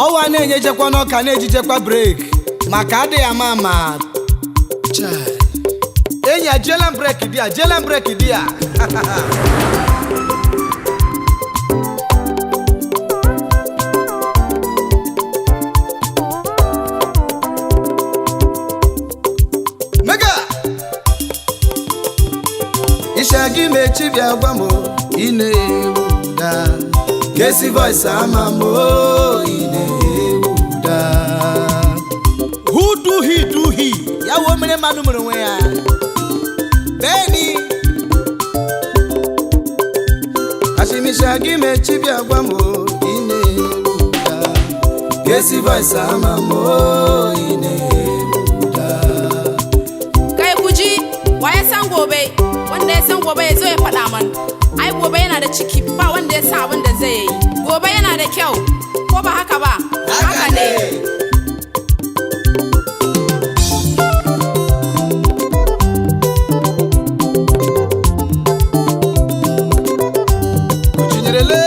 ọwa na-enyejekwa n'ọka na-ejijekwa break maka adị ya mama enyi a jelen break di ya mega ishagi mechi bịa gwa m ị na-ewuda Kesi voice amamo inewuda Who do he ya wo mere manu mere nwe ya Beni Ashimisha gime chibi agwamo inewuda Kesi voice amamo inewuda Kai kuji waye san gobe wanda ya san gobe yazo ya fada man ai gobe yana da ciki ba wanda ya sa abin da zai yi gobe yana da kyau ko ba haka ba haka ne kuchinyerele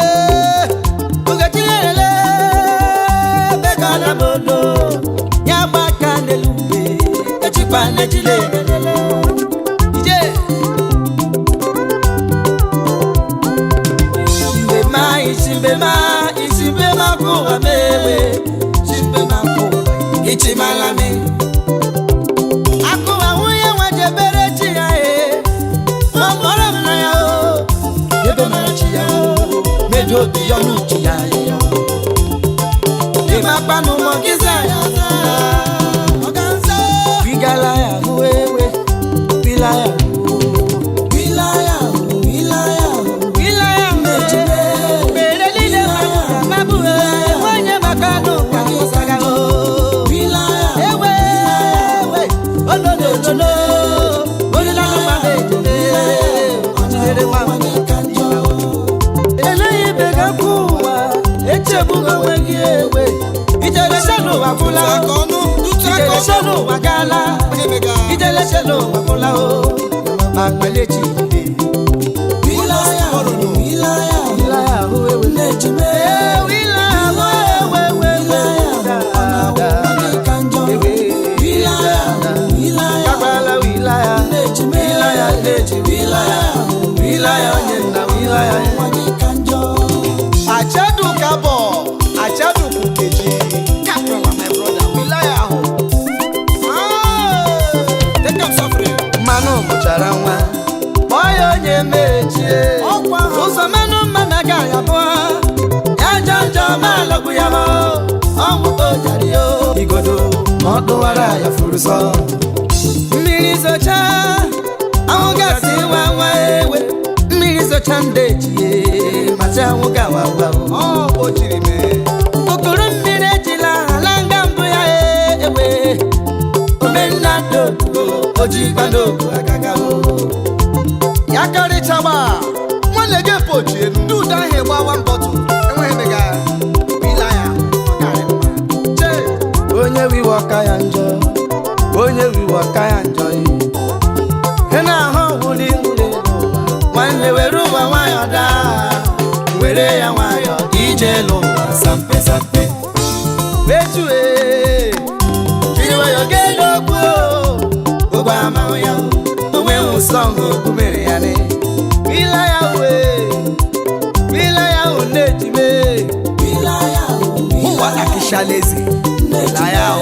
ugachinyerele begala bodo nyaba kandelube echipa nejile Isimbema kuwa mewe Isimbema kuwa Ichimalame Akuwa uye wajebere chia Mwambora mna yao Yebe mara chia Mejo biyonu chia Lima panu mogiza Moganza Bigala ya uwewe Bila ya Echebuga wegiwe Ijeleshelo wakula Ijeleshelo wakala Ijeleshelo wakula o Akpalechi Wilaya Wilaya uwewe Nejime Wilaya Kabala wilaya Nejime Wilaya Onyena wilaya Achadu kabo, achadu kukeji. Kaprola my brother, wilaya ho. Take am suffering. Manu mucharanwa. Boyo nye meche. Uso manu managa ya boa. Ya janja malagu ya mo. Omu ojari yo. Igodo, modu wara ya furuso. Mirizo cha. Awugasi wawa ewe. Mirizo chandeji. Macha wawa ochirime okoro mmire jila alanga mbu ya ewe omenna dogo ojibando agaga o yakari chaba nwanne ge pochi enu duda he gba one bottle enwe mega bilaya okare che onye wiwa kaya njọ hena ho wuli nwanne weru wa wayoda were ya nwayo ijelo sampe betue kiwa yogelo gbo ogba ma ya onwe usongo kumere ya ne wilaya unejime wilaya huwa akishalezi wilaya